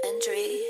Entry.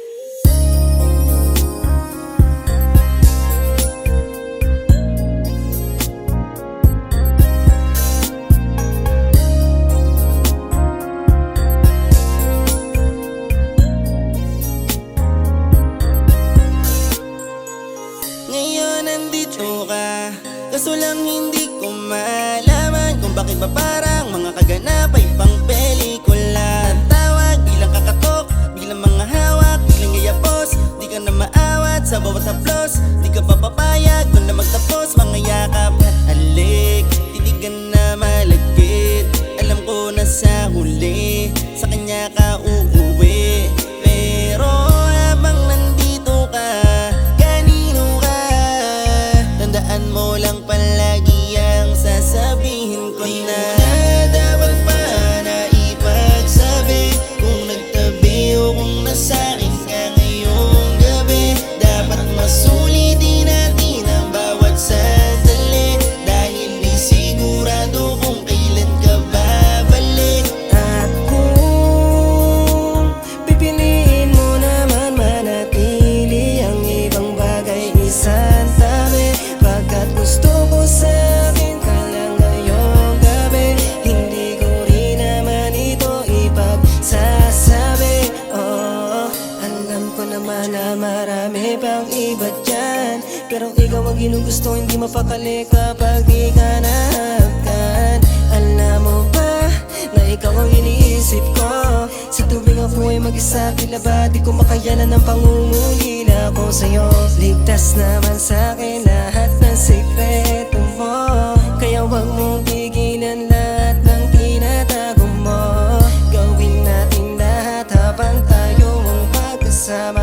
Ngayon nandito ka, kaso lang hindi ko malaman kung bakit ba parang mga kaganap ay pang pelikula. Tawag, bilang kakatok, bilang mga hawak, bilang yayapos. Di ka na maawat sa bawat haplos, di ka pa papayag doon na magtapos. Mga yakap at alik, titigan na malagkit. Alam ko na sa huli, sa kanya ka uuwi. Pero habang nandito ka, tandaan mo lang palagi ang sasabihin ko na dapat pa na ipagsabi kung nagtabi o kung nasakin ka ngayong gabi. Dapat masulitin natin ang bawat sandali, dahil di sigurado kung kailan ka babalik. At kung pipiliin mo naman manatili ang ibang bagay isang tabi, pagkat gusto ko sa'kin ka lang ngayong gabi, hindi ko rin naman ito ipagsasabi. Oo, alam ko naman na marami pang iba dyan, pero ikaw ang ginugusto, hindi mapakali kapag di ka nahagkan. Alam mo ba na ikaw ang iniisip ko? Sa tubig ako ay mag-isa, tila ba di ko makayanan ng pangungulila ko sa'yo. Ligtas naman sa'kin lahat ng sikreto mo, kaya huwag mong pigilan lahat ng tinatago mo. Gawin natin lahat habang tayo ang magkasama.